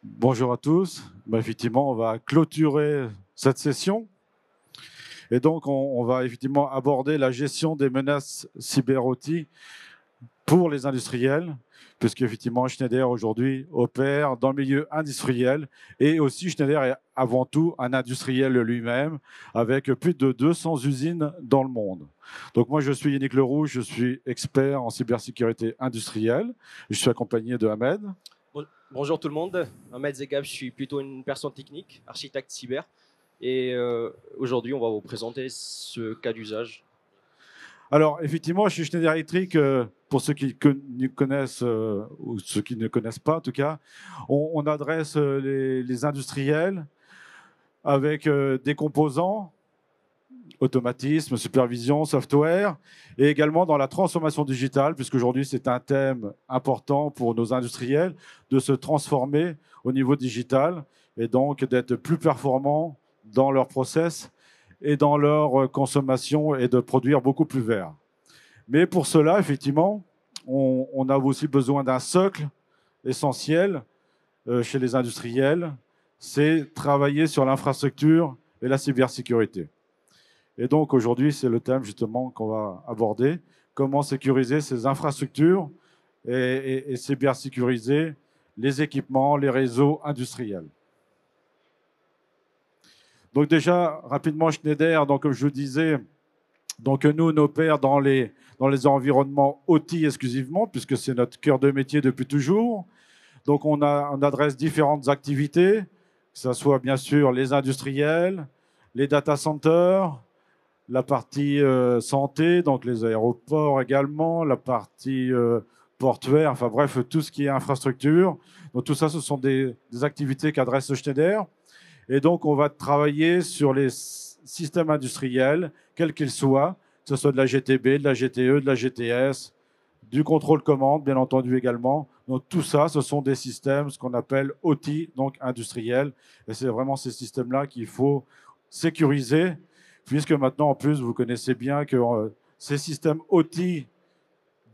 Bonjour à tous. Effectivement, on va clôturer cette session. Et donc, on va effectivement aborder la gestion des menaces cyber-OT pour les industriels, puisque effectivement, Schneider aujourd'hui opère dans le milieu industriel. Et aussi, Schneider est avant tout un industriel lui-même, avec plus de 200 usines dans le monde. Donc moi, je suis Yannick Leroux, je suis expert en cybersécurité industrielle. Je suis accompagné de Ahmed. Bonjour tout le monde, Ahmed Zegab, je suis plutôt une personne technique, architecte cyber. Et aujourd'hui, on va vous présenter ce cas d'usage. Alors, effectivement, chez Schneider Electric, pour ceux qui connaissent ou ceux qui ne connaissent pas, en tout cas, on adresse les industriels avec des composants, automatisme, supervision, software, et également dans la transformation digitale, puisqu'aujourd'hui, c'est un thème important pour nos industriels de se transformer au niveau digital et donc d'être plus performants dans leur process et dans leur consommation et de produire beaucoup plus vert. Mais pour cela, effectivement, on a aussi besoin d'un socle essentiel chez les industriels, c'est travailler sur l'infrastructure et la cybersécurité. Et donc aujourd'hui, c'est le thème justement qu'on va aborder, comment sécuriser ces infrastructures et cybersécuriser les équipements, les réseaux industriels. Donc déjà, rapidement, Schneider, donc comme je vous disais, donc nous, on opère dans les environnements OT exclusivement, puisque c'est notre cœur de métier depuis toujours. Donc on adresse différentes activités, que ce soit bien sûr les industriels, les data centers, la partie santé, donc les aéroports également, la partie portuaire, enfin bref, tout ce qui est infrastructure. Donc tout ça, ce sont des activités qu'adresse Schneider. Et donc on va travailler sur les systèmes industriels, quels qu'ils soient, que ce soit de la GTB, de la GTE, de la GTS, du contrôle commande, bien entendu également. Donc tout ça, ce sont des systèmes, ce qu'on appelle OT, donc industriels. Et c'est vraiment ces systèmes-là qu'il faut sécuriser, puisque maintenant, en plus, vous connaissez bien que ces systèmes OT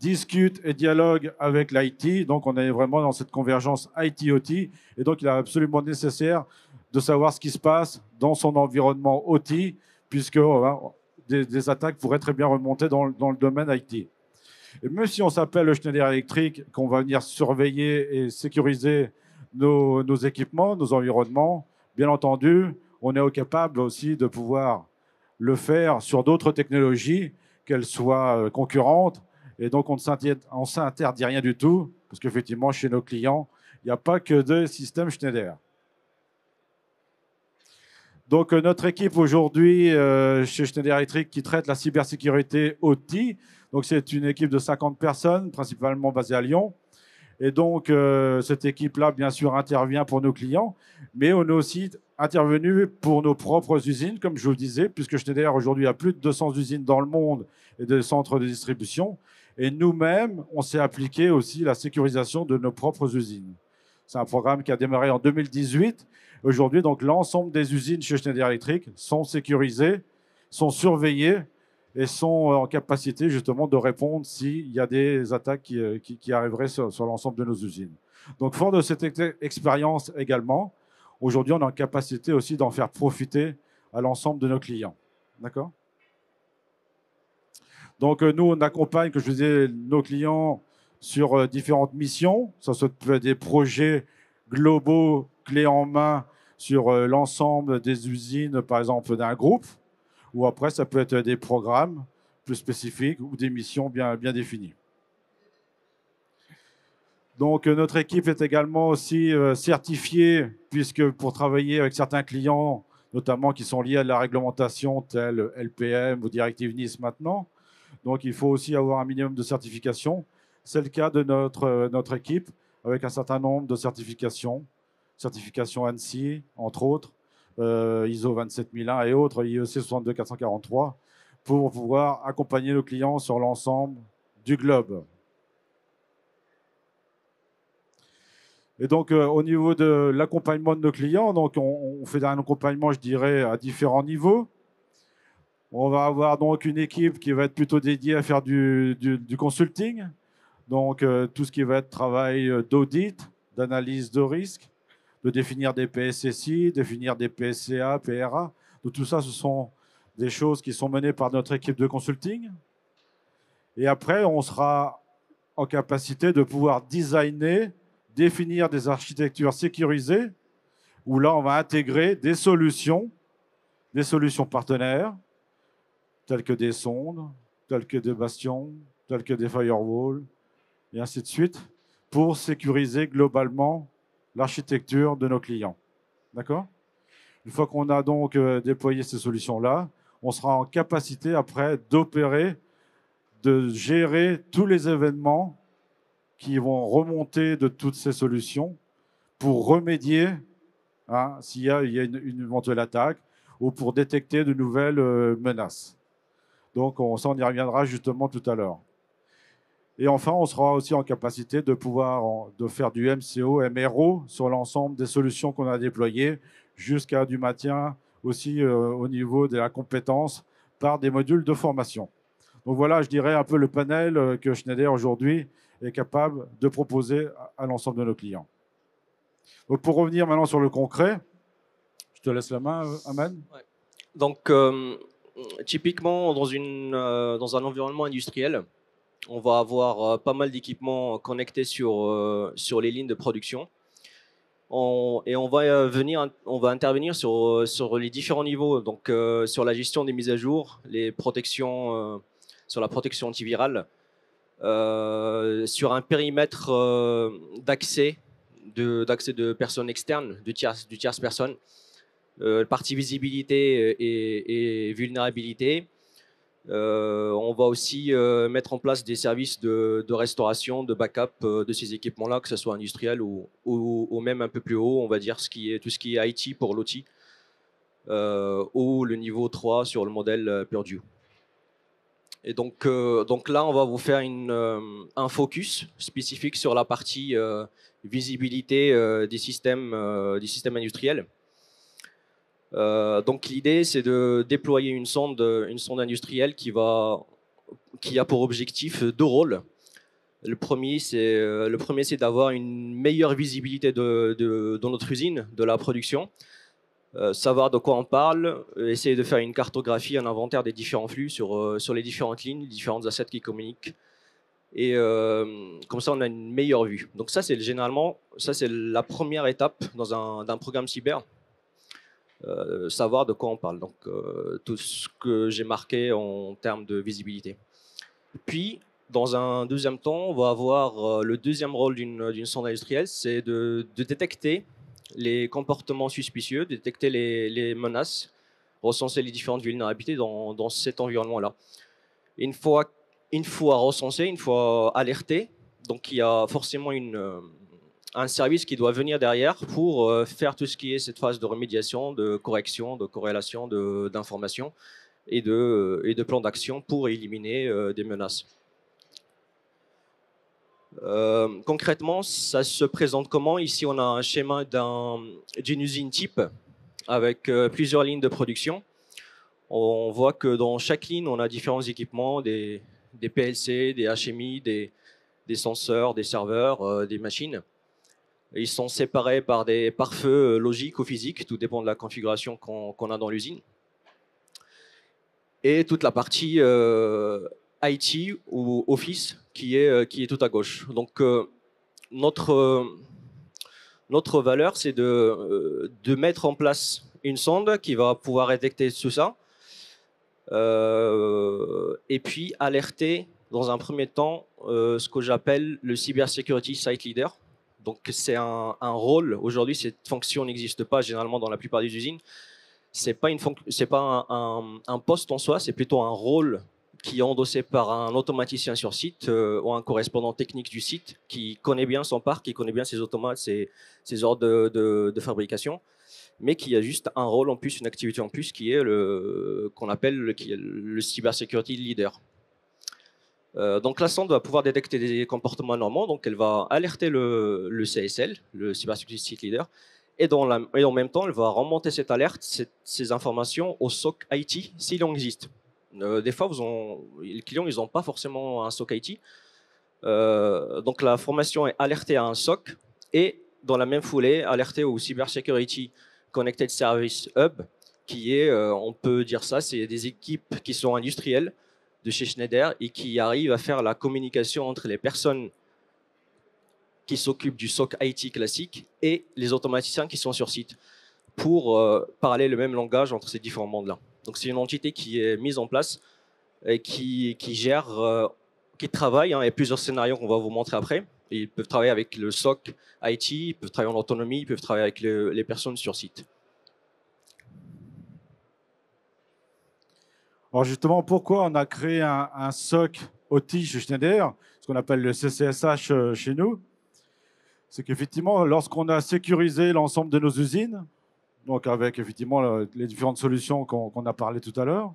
discutent et dialoguent avec l'IT. Donc on est vraiment dans cette convergence IT-OT. Et donc il est absolument nécessaire de savoir ce qui se passe dans son environnement OT, puisque des attaques pourraient très bien remonter dans le domaine IT. Et même si on s'appelle le Schneider Electric, qu'on va venir surveiller et sécuriser nos équipements, nos environnements, bien entendu, on est capable aussi de pouvoir le faire sur d'autres technologies, qu'elles soient concurrentes. Et donc, on ne s'interdit rien du tout, parce qu'effectivement, chez nos clients, il n'y a pas que de système Schneider. Donc, notre équipe aujourd'hui chez Schneider Electric qui traite la cybersécurité OT. Donc, c'est une équipe de 50 personnes, principalement basée à Lyon. Et donc, cette équipe-là, bien sûr, intervient pour nos clients, mais on est aussi intervenu pour nos propres usines, comme je vous le disais, puisque Schneider aujourd'hui a plus de 200 usines dans le monde et des centres de distribution. Et nous-mêmes, on s'est appliqué aussi la sécurisation de nos propres usines. C'est un programme qui a démarré en 2018. Aujourd'hui, donc, l'ensemble des usines chez Schneider Electric sont sécurisées, sont surveillées et sont en capacité justement de répondre s'il y a des attaques qui arriveraient sur l'ensemble de nos usines. Donc, fort de cette expérience également, aujourd'hui, on est en capacité aussi d'en faire profiter à l'ensemble de nos clients. D'accord ? Donc, nous, on accompagne, que je vous disais, nos clients sur différentes missions. Ça peut être des projets globaux, clés en main sur l'ensemble des usines, par exemple, d'un groupe. Ou après, ça peut être des programmes plus spécifiques ou des missions bien définies. Donc, notre équipe est également aussi certifiée, puisque pour travailler avec certains clients, notamment qui sont liés à la réglementation telle LPM ou Directive Nice maintenant, donc il faut aussi avoir un minimum de certification. C'est le cas de notre équipe, avec un certain nombre de certifications. Certification ANSI, entre autres, ISO 27001 et autres, IEC 62443, pour pouvoir accompagner nos clients sur l'ensemble du globe. Et donc, au niveau de l'accompagnement de nos clients, donc on fait un accompagnement, je dirais, à différents niveaux. On va avoir donc une équipe qui va être plutôt dédiée à faire du consulting, donc tout ce qui va être travail d'audit, d'analyse de risque, de définir des PSSI, définir des PSCA, PRA. Donc tout ça, ce sont des choses qui sont menées par notre équipe de consulting. Et après, on sera en capacité de pouvoir designer, définir des architectures sécurisées, où là, on va intégrer des solutions partenaires, telles que des sondes, telles que des bastions, telles que des firewalls, et ainsi de suite, pour sécuriser globalement l'architecture de nos clients. D'accord? Une fois qu'on a donc déployé ces solutions-là, on sera en capacité après d'opérer, de gérer tous les événements qui vont remonter de toutes ces solutions pour remédier s'il y a une éventuelle attaque ou pour détecter de nouvelles menaces. Donc, ça, on y reviendra justement tout à l'heure. Et enfin, on sera aussi en capacité de pouvoir de faire du MCO, MRO sur l'ensemble des solutions qu'on a déployées, jusqu'à du maintien aussi au niveau de la compétence par des modules de formation. Donc voilà, je dirais un peu le panel que Schneider aujourd'hui est capable de proposer à l'ensemble de nos clients. Donc pour revenir maintenant sur le concret, je te laisse la main, Aman. Ouais. Donc, typiquement, dans un environnement industriel, on va avoir pas mal d'équipements connectés sur les lignes de production. Et on va intervenir sur les différents niveaux, donc sur la gestion des mises à jour, les protections, sur la protection antivirale, sur un périmètre d'accès de personnes externes, du tierce personne, partie visibilité et vulnérabilité. On va aussi mettre en place des services de restauration, de backup de ces équipements-là, que ce soit industriel ou même un peu plus haut, on va dire tout ce qui est IT pour l'OT, ou le niveau 3 sur le modèle Purdue. Et donc là, on va vous faire un focus spécifique sur la partie visibilité des systèmes industriels. Donc l'idée, c'est de déployer une sonde industrielle qui a pour objectif deux rôles. Le premier, c'est d'avoir une meilleure visibilité dans notre usine, de la production, savoir de quoi on parle, essayer de faire une cartographie, un inventaire des différents flux sur les différentes lignes, les différentes assets qui communiquent. Et comme ça, on a une meilleure vue. Donc ça, c'est la première étape d'un programme cyber. Savoir de quoi on parle, donc tout ce que j'ai marqué en termes de visibilité. Puis, dans un deuxième temps, on va avoir le deuxième rôle d'une sonde industrielle, c'est de détecter les comportements suspicieux, détecter les menaces, recenser les différentes vulnérabilités dans cet environnement-là. Une fois recensé, une fois alerté, donc il y a forcément un service qui doit venir derrière pour faire tout ce qui est cette phase de remédiation, de correction, de corrélation d'informations et de plan d'action pour éliminer des menaces. Concrètement, ça se présente comment? Ici, on a un schéma d'une usine type avec plusieurs lignes de production. On voit que dans chaque ligne, on a différents équipements, des PLC, des HMI, des senseurs, des serveurs, des machines. Ils sont séparés par des pare-feux logiques ou physiques, tout dépend de la configuration qu'on a dans l'usine. Et toute la partie IT ou Office qui est tout à gauche. Donc notre valeur, c'est de mettre en place une sonde qui va pouvoir détecter tout ça et puis alerter dans un premier temps ce que j'appelle le Cybersecurity Site Leader. Donc c'est un rôle. Aujourd'hui, cette fonction n'existe pas généralement dans la plupart des usines. C'est pas un poste en soi, c'est plutôt un rôle qui est endossé par un automaticien sur site ou un correspondant technique du site qui connaît bien son parc, qui connaît bien ses automates, ses ordres de fabrication, mais qui a juste un rôle en plus, une activité en plus qui est qu'on appelle le Cybersecurity Leader. Donc la sonde va pouvoir détecter des comportements anormaux, donc elle va alerter le CSL, le Cybersecurity Site Leader, et en même temps elle va remonter cette alerte, ces informations au SOC IT s'il en existe. Des fois, les clients ils n'ont pas forcément un SOC IT, donc la formation est alertée à un SOC et dans la même foulée, alerter au Cybersecurity Connected Service Hub, qui est, on peut dire ça, c'est des équipes qui sont industrielles de chez Schneider et qui arrivent à faire la communication entre les personnes qui s'occupent du SOC IT classique et les automaticiens qui sont sur site pour parler le même langage entre ces différents mondes-là. Donc c'est une entité qui est mise en place et qui gère, qui travaille. Il y a plusieurs scénarios qu'on va vous montrer après. Ils peuvent travailler avec le SOC IT, ils peuvent travailler en autonomie, ils peuvent travailler avec les personnes sur site. Alors justement, pourquoi on a créé un SOC OT chez Schneider, ce qu'on appelle le CCSH chez nous? C'est qu'effectivement, lorsqu'on a sécurisé l'ensemble de nos usines, donc avec effectivement les différentes solutions qu'on a parlé tout à l'heure,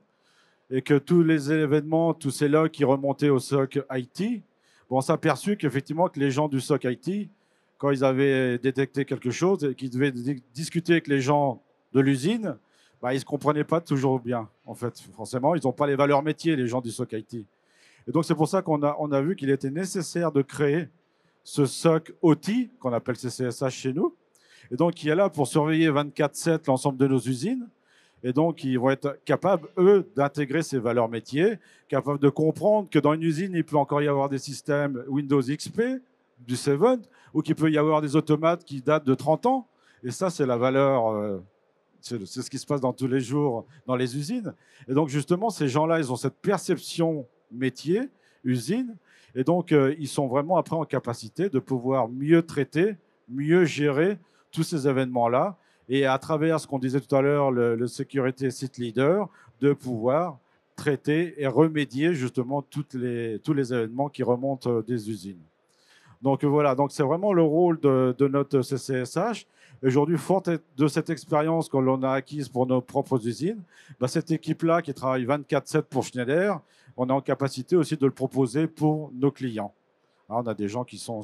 et que tous les événements, tous ces logs qui remontaient au SOC IT, bon, on s'est aperçu qu'effectivement que les gens du SOC IT, quand ils avaient détecté quelque chose et qu'ils devaient discuter avec les gens de l'usine, bah, ils ne se comprenaient pas toujours bien. En fait, forcément, ils n'ont pas les valeurs métiers, les gens du SOC IT. Et donc, c'est pour ça qu'on a vu qu'il était nécessaire de créer ce SOC OT, qu'on appelle CCSH chez nous, et donc qui est là pour surveiller 24/7 l'ensemble de nos usines. Et donc, ils vont être capables, eux, d'intégrer ces valeurs métiers, capables de comprendre que dans une usine, il peut encore y avoir des systèmes Windows XP, du 7, ou qu'il peut y avoir des automates qui datent de 30 ans. Et ça, c'est la valeur, c'est ce qui se passe dans tous les jours dans les usines. Et donc, justement, ces gens-là, ils ont cette perception métier, usine, et donc, ils sont vraiment après en capacité de pouvoir mieux traiter, mieux gérer tous ces événements-là, et à travers ce qu'on disait tout à l'heure, le Security Site Leader, de pouvoir traiter et remédier justement tous les événements qui remontent des usines. Donc voilà, donc c'est vraiment le rôle de notre CCSH. Aujourd'hui, forte de cette expérience que l'on a acquise pour nos propres usines, bah, cette équipe-là qui travaille 24/7 pour Schneider, on est en capacité aussi de le proposer pour nos clients. On a des gens qui sont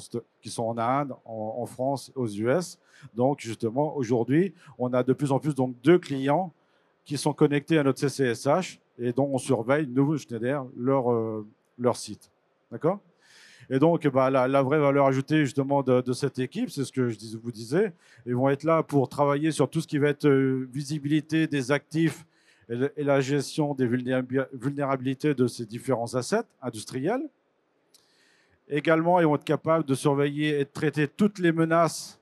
en Inde, en France, aux US. Donc, justement, aujourd'hui, on a de plus en plus donc, 2 clients qui sont connectés à notre CCSH et dont on surveille, nous, Schneider, leur site. D'accord? Et donc, bah, la vraie valeur ajoutée, justement, de cette équipe, c'est ce que je vous disais. Ils vont être là pour travailler sur tout ce qui va être visibilité des actifs et la gestion des vulnérabilités de ces différents assets industriels. Également, ils vont être capables de surveiller et de traiter toutes les menaces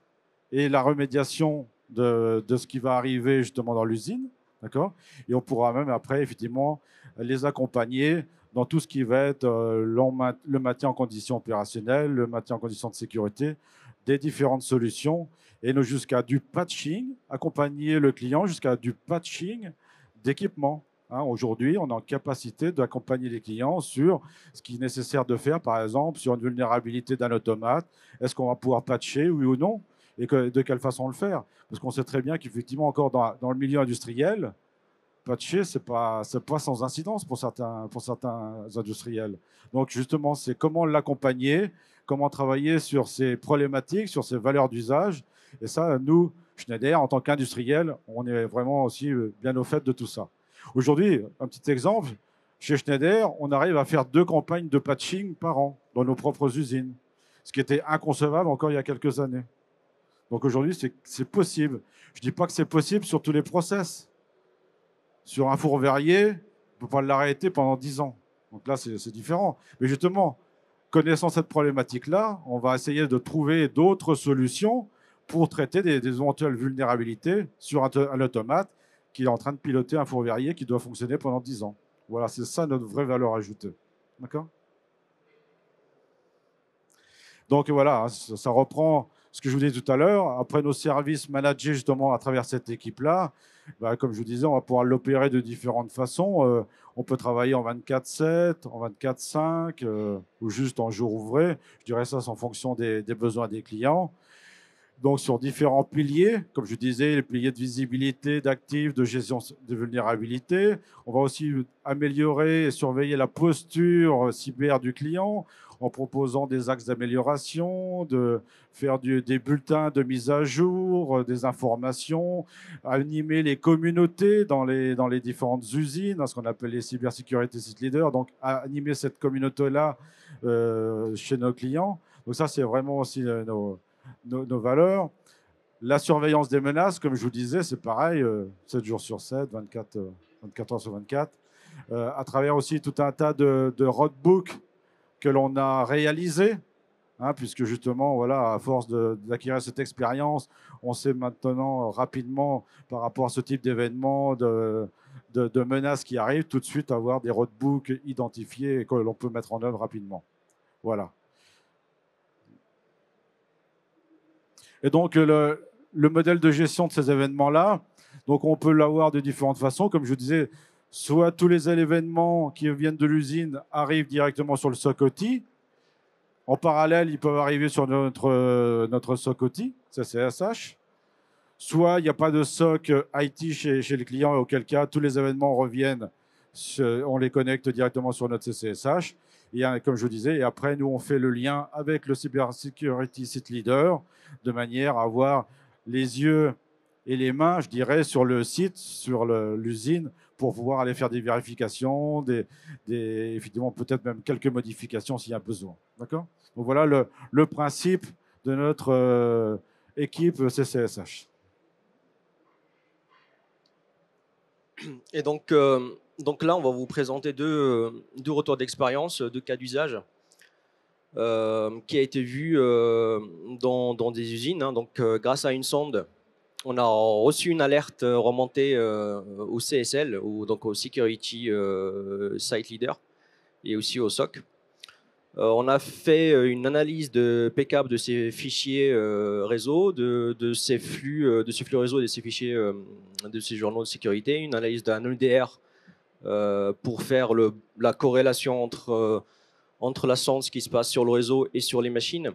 et la remédiation de ce qui va arriver justement dans l'usine. D'accord? Et on pourra même après, effectivement, les accompagner dans tout ce qui va être le maintien en conditions opérationnelles, le maintien en conditions de sécurité, des différentes solutions, et jusqu'à du patching, accompagner le client jusqu'à du patching d'équipement. Aujourd'hui, on est en capacité d'accompagner les clients sur ce qui est nécessaire de faire, par exemple, sur une vulnérabilité d'un automate. Est-ce qu'on va pouvoir patcher, oui ou non? Et de quelle façon le faire? Parce qu'on sait très bien qu'effectivement, encore dans le milieu industriel, patcher, ce n'est pas sans incidence pour certains industriels. Donc, justement, c'est comment l'accompagner, comment travailler sur ces problématiques, sur ces valeurs d'usage. Et ça, nous, Schneider, en tant qu'industriel, on est vraiment aussi bien au fait de tout ça. Aujourd'hui, un petit exemple, chez Schneider, on arrive à faire 2 campagnes de patching par an dans nos propres usines, ce qui était inconcevable encore il y a quelques années. Donc aujourd'hui, c'est possible. Je ne dis pas que c'est possible sur tous les process. Sur un four verrier, on ne peut pas l'arrêter pendant 10 ans. Donc là, c'est différent. Mais justement, connaissant cette problématique-là, on va essayer de trouver d'autres solutions pour traiter des éventuelles vulnérabilités sur un automate qui est en train de piloter un four verrier qui doit fonctionner pendant 10 ans. Voilà, c'est ça notre vraie valeur ajoutée. D'accord? Donc voilà, ça reprend ce que je vous disais tout à l'heure. Après nos services managés justement à travers cette équipe-là, bah, comme je vous disais, on va pouvoir l'opérer de différentes façons. On peut travailler en 24/7, en 24/5 ou juste en jour ouvré. Je dirais ça, c'est en fonction des besoins des clients. Donc, sur différents piliers, comme je disais, les piliers de visibilité, d'actifs, de gestion de vulnérabilité. On va aussi améliorer et surveiller la posture cyber du client en proposant des axes d'amélioration, de faire des bulletins de mise à jour, des informations, animer les communautés dans les différentes usines, ce qu'on appelle les cybersécurité site leaders. Donc, animer cette communauté-là chez nos clients. Donc ça, c'est vraiment aussi nos valeurs. La surveillance des menaces, comme je vous disais, c'est pareil, 7 jours sur 7, 24 heures sur 24. À travers aussi tout un tas de roadbooks que l'on a réalisés, hein, puisque justement, voilà, à force d'acquérir cette expérience, on sait maintenant rapidement, par rapport à ce type d'événements, de menaces qui arrivent, tout de suite avoir des roadbooks identifiés et que l'on peut mettre en œuvre rapidement. Voilà. Et donc, le modèle de gestion de ces événements-là, donc on peut l'avoir de différentes façons. Comme je vous disais, soit tous les événements qui viennent de l'usine arrivent directement sur le SOC OT. En parallèle, ils peuvent arriver sur notre SOC OT, CCSH. Soit il n'y a pas de SOC IT chez le client, et auquel cas tous les événements reviennent, on les connecte directement sur notre CCSH. Et comme je vous disais, et après, nous, on fait le lien avec le Cybersecurity Site Leader, de manière à avoir les yeux et les mains, je dirais, sur le site, sur l'usine, pour pouvoir aller faire des vérifications, effectivement, peut-être même quelques modifications s'il y a besoin. D'accord ? Donc voilà le principe de notre équipe CCSH. Et donc là, on va vous présenter deux retours d'expérience, deux cas d'usage qui a été vu dans des usines. Hein. Donc, grâce à une sonde, on a reçu une alerte remontée au CSL, donc au Security Site Leader, et aussi au SOC. On a fait une analyse de PCAP de ces fichiers réseau, de ces flux réseau, de ces fichiers, de ces journaux de sécurité, une analyse d'un EDR pour faire la corrélation entre la sonde, ce qui se passe sur le réseau et sur les machines.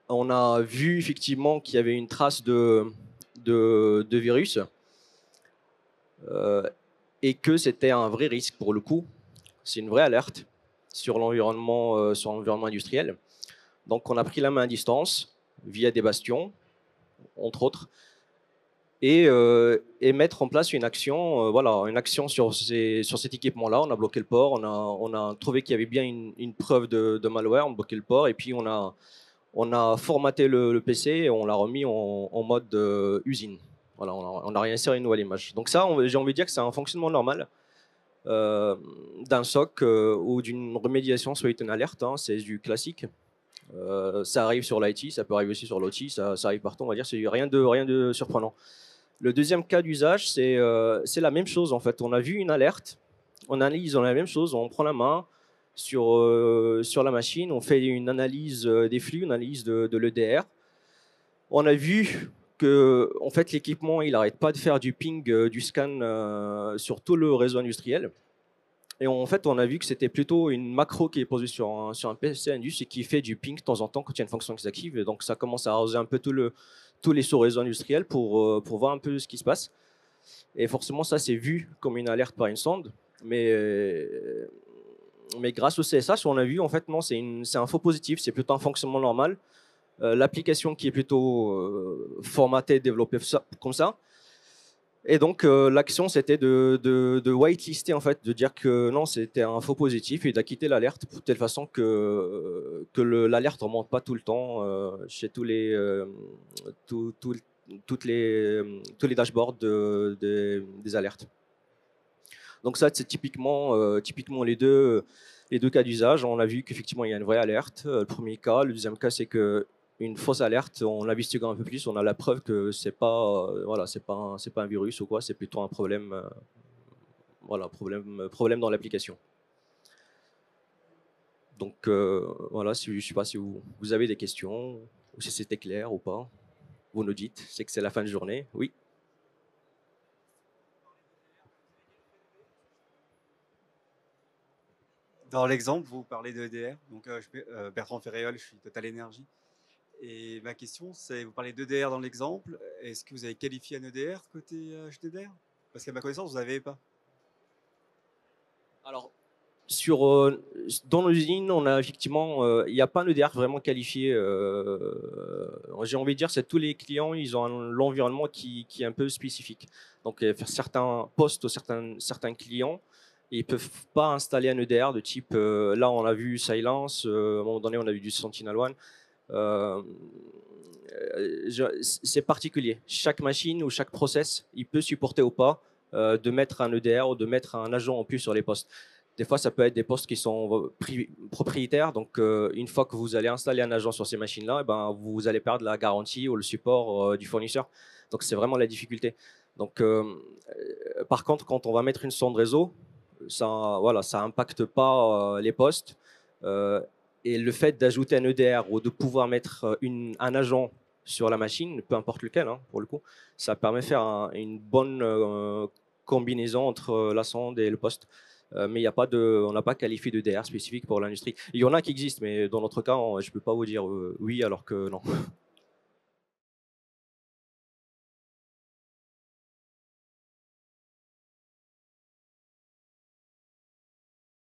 On a vu effectivement qu'il y avait une trace de virus et que c'était un vrai risque pour le coup. C'est une vraie alerte sur l'environnement industriel. Donc on a pris la main à distance via des bastions, entre autres, et mettre en place une action, une action sur cet équipement-là. On a bloqué le port, on a trouvé qu'il y avait bien une preuve de malware, on a bloqué le port, et puis on a formaté le PC et on l'a remis en mode usine. Voilà, on a réinséré une nouvelle image. Donc ça, j'ai envie de dire que c'est un fonctionnement normal d'un SOC ou d'une remédiation soit une alerte, hein, c'est du classique. Ça arrive sur l'IT, ça peut arriver aussi sur l'OT, ça arrive partout, on va dire, c'est rien de surprenant. Le deuxième cas d'usage, c'est la même chose en fait. On a vu une alerte, on analyse la même chose, on prend la main sur la machine, on fait une analyse des flux, une analyse de l'EDR. On a vu que en fait, l'équipement, il n'arrête pas de faire du ping, du scan sur tout le réseau industriel. Et en fait, on a vu que c'était plutôt une macro qui est posée sur un PC Indus et qui fait du ping de temps en temps quand il y a une fonction qui s'active. Et donc, ça commence à arroser un peu tous les sous-réseaux industriels pour voir un peu ce qui se passe. Et forcément, ça, c'est vu comme une alerte par une sonde. Mais grâce au CSH, on a vu, en fait, non, c'est un faux positif. C'est plutôt un fonctionnement normal. L'application qui est plutôt formatée, développée comme ça. Et donc l'action c'était de whitelister en fait, de dire que non c'était un faux positif et d'acquitter l'alerte de telle façon que l'alerte ne remonte pas tout le temps chez tous les dashboards des alertes. Donc ça c'est typiquement les deux cas d'usage. On a vu qu'effectivement il y a une vraie alerte. Le premier cas, le deuxième cas c'est que une fausse alerte, on l'investigue un peu plus, on a la preuve que c'est pas un virus ou quoi, c'est plutôt un problème problème dans l'application. Donc voilà, je ne sais pas si vous avez des questions ou si c'était clair ou pas. Vous nous dites, c'est que c'est la fin de journée. Oui. Dans l'exemple, vous parlez de EDR. Donc, Bertrand Ferréol, je suis Total Energy. Et ma question, c'est, vous parlez d'EDR dans l'exemple. Est-ce que vous avez qualifié un EDR côté HDDR? Parce qu'à ma connaissance, vous n'avez pas. Alors, dans l'usine, on a effectivement, il n'y a pas un EDR vraiment qualifié. J'ai envie de dire, c'est tous les clients, ils ont l'environnement qui est un peu spécifique. Donc, faire certains postes, certains clients, ils ne peuvent pas installer un EDR de type, là on a vu Silence, à un moment donné on a vu du Sentinel-One. c'est particulier. Chaque machine ou chaque process, il peut supporter ou pas de mettre un EDR ou de mettre un agent en plus sur les postes. Des fois, ça peut être des postes qui sont propriétaires. Donc, une fois que vous allez installer un agent sur ces machines-là, eh ben, vous allez perdre la garantie ou le support du fournisseur. Donc, c'est vraiment la difficulté. Donc, par contre, quand on va mettre une sonde réseau, ça, voilà, ça impacte pas les postes. Et le fait d'ajouter un EDR ou de pouvoir mettre un agent sur la machine, peu importe lequel, hein, pour le coup, ça permet de faire une bonne combinaison entre la sonde et le poste. Mais on n'a pas qualifié d'EDR spécifique pour l'industrie. Il y en a qui existent, mais dans notre cas, je ne peux pas vous dire oui alors que non.